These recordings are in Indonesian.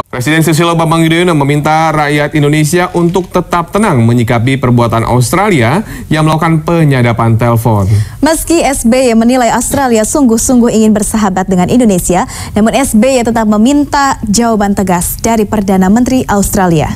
Presiden Susilo Bambang Yudhoyono meminta rakyat Indonesia untuk tetap tenang menyikapi perbuatan Australia yang melakukan penyadapan telepon. Meski SBY menilai Australia sungguh-sungguh ingin bersahabat dengan Indonesia, namun SBY tetap meminta jawaban tegas dari Perdana Menteri Australia.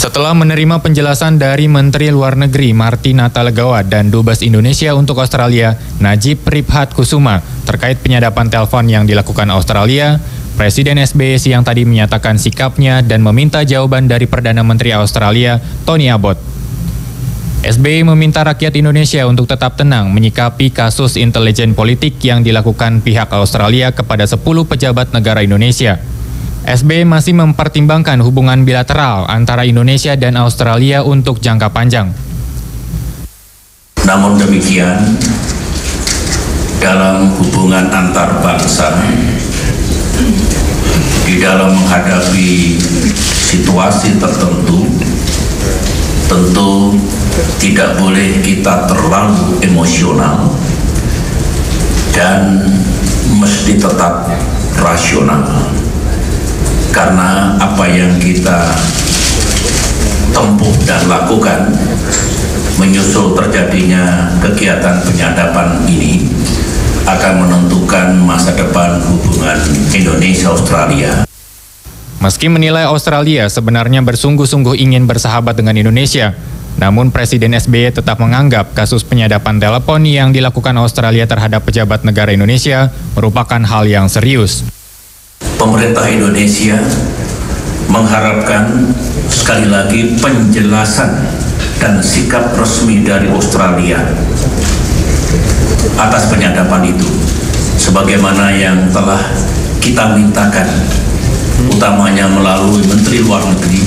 Setelah menerima penjelasan dari Menteri Luar Negeri Marty Natalegawa dan Dubes Indonesia untuk Australia, Najib Priphat Kusuma, terkait penyadapan telepon yang dilakukan Australia, Presiden SBY siang tadi menyatakan sikapnya dan meminta jawaban dari Perdana Menteri Australia, Tony Abbott. SBY meminta rakyat Indonesia untuk tetap tenang menyikapi kasus intelijen politik yang dilakukan pihak Australia kepada 10 pejabat negara Indonesia. SBY masih mempertimbangkan hubungan bilateral antara Indonesia dan Australia untuk jangka panjang. Namun demikian, dalam hubungan antar bangsa, di dalam menghadapi situasi tertentu, tentu tidak boleh kita terlalu emosional dan mesti tetap rasional. Karena apa yang kita tempuh dan lakukan menyusul terjadinya kegiatan penyadapan ini akan menentukan masa depan hubungan Indonesia-Australia. Meski menilai Australia sebenarnya bersungguh-sungguh ingin bersahabat dengan Indonesia, namun Presiden SBY tetap menganggap kasus penyadapan telepon yang dilakukan Australia terhadap pejabat negara Indonesia merupakan hal yang serius. Pemerintah Indonesia mengharapkan sekali lagi penjelasan dan sikap resmi dari Australia atas penyadapan itu, sebagaimana yang telah kita mintakan, utamanya melalui Menteri Luar Negeri.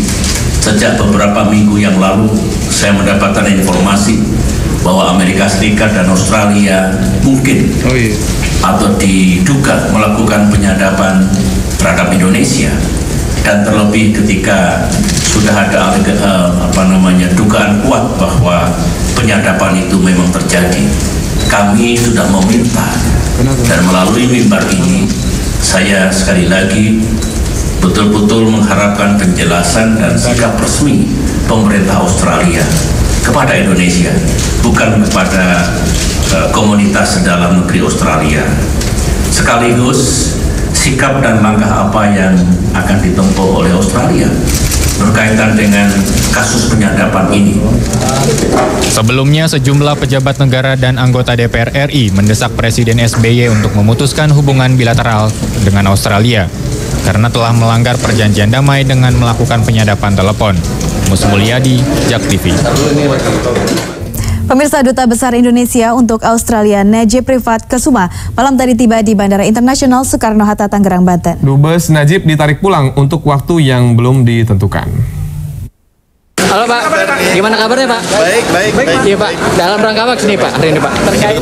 Sejak beberapa minggu yang lalu, saya mendapatkan informasi bahwa Amerika Serikat dan Australia mungkin atau diduga melakukan penyadapan terhadap Indonesia, dan terlebih ketika sudah ada dugaan kuat bahwa penyadapan itu memang terjadi. Kami sudah meminta dan melalui mimbar ini saya sekali lagi betul-betul mengharapkan penjelasan dan sikap resmi pemerintah Australia kepada Indonesia, bukan kepada komunitas dalam negeri Australia. Sekaligus sikap dan langkah apa yang akan ditempuh oleh Australia berkaitan dengan kasus penyadapan ini. Sebelumnya, sejumlah pejabat negara dan anggota DPR RI mendesak Presiden SBY untuk memutuskan hubungan bilateral dengan Australia karena telah melanggar perjanjian damai dengan melakukan penyadapan telepon. Mus Mulyadi, JAK TV. Pemirsa, Duta Besar Indonesia untuk Australia Najib Priphat Kusuma malam tadi tiba di Bandara Internasional Soekarno-Hatta, Tangerang, Banten. Dubes Najib ditarik pulang untuk waktu yang belum ditentukan. Halo Pak, gimana kabarnya Pak? Baik. Iya Pak, dalam rangka apa sini Pak hari ini Pak? Terkait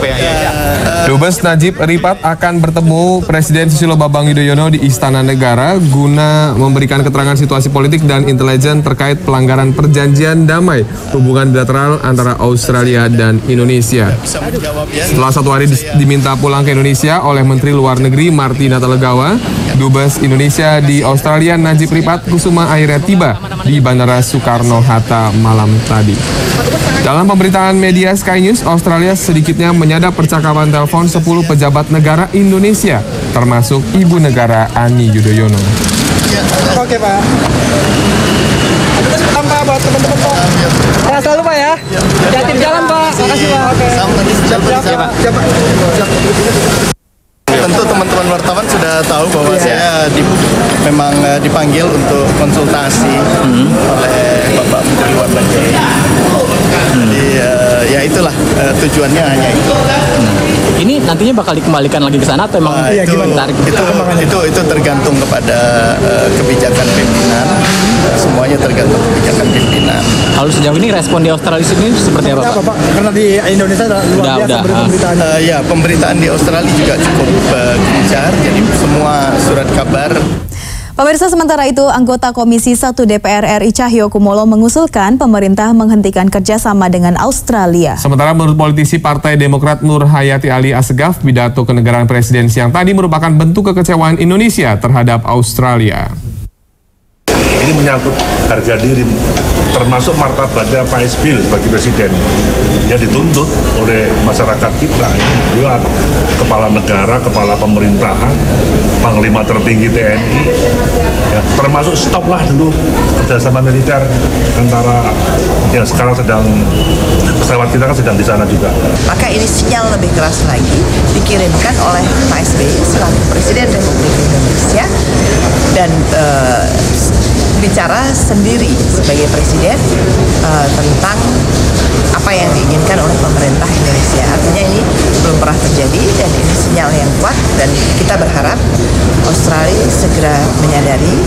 Dubes Najib Priphat akan bertemu Presiden Susilo Bambang Yudhoyono di Istana Negara guna memberikan keterangan situasi politik dan intelijen terkait pelanggaran perjanjian damai hubungan bilateral antara Australia dan Indonesia. Setelah 1 hari diminta pulang ke Indonesia oleh Menteri Luar Negeri Marty Natalegawa, Dubes Indonesia di Australia Najib Priphat Kusuma akhirnya tiba di Bandara Soekarno-Hatta malam tadi. Dalam pemberitaan media Sky News, Australia sedikitnya menyadap percakapan telepon 10 pejabat negara Indonesia, termasuk Ibu Negara Ani Yudhoyono. Oke Pak. Tambah buat teman-teman Pak. Ya selalu Pak ya. Hati-hati jalan Pak. Makasih Pak. Oke. Siap Pak. Tentu teman-teman wartawan sudah tahu bahwa saya memang dipanggil untuk konsultasi oleh Bapak Menteri Luar Negeri. Jadi ya itulah tujuannya hanya itu. ini nantinya bakal dikembalikan lagi ke sana atau emang itu tergantung kepada kebijakan pimpinan. Semuanya tergantung kebijakan pimpinan. Kalau sejauh ini respon di Australia sini seperti apa Pak? Karena di Indonesia luar biasa pemberitaan. Ya, pemberitaan di Australia juga cukup gencar. Jadi semua surat kabar. Pemirsa, sementara itu, anggota Komisi 1 DPR RI Cahyokumolo mengusulkan pemerintah menghentikan kerjasama dengan Australia. Sementara menurut politisi Partai Demokrat Nur Hayati Ali Assegaf, pidato kenegaraan presiden siang tadi merupakan bentuk kekecewaan Indonesia terhadap Australia. Ini menyangkut harga diri, termasuk martabatnya Pak SBY bagi presiden. Yang dituntut oleh masyarakat kita, juga kepala negara, kepala pemerintahan, panglima tertinggi TNI, ya, termasuk stoplah dulu kerjasama militer antara yang sekarang sedang pesawat kita kan sedang di sana juga. Maka ini sinyal lebih keras lagi dikirimkan oleh Pak SBY selaku Presiden Republik Indonesia dan bicara sendiri sebagai presiden tentang apa yang diinginkan oleh pemerintah Indonesia. Artinya ini belum pernah terjadi dan ini sinyal yang kuat dan kita berharap Australia segera menyadari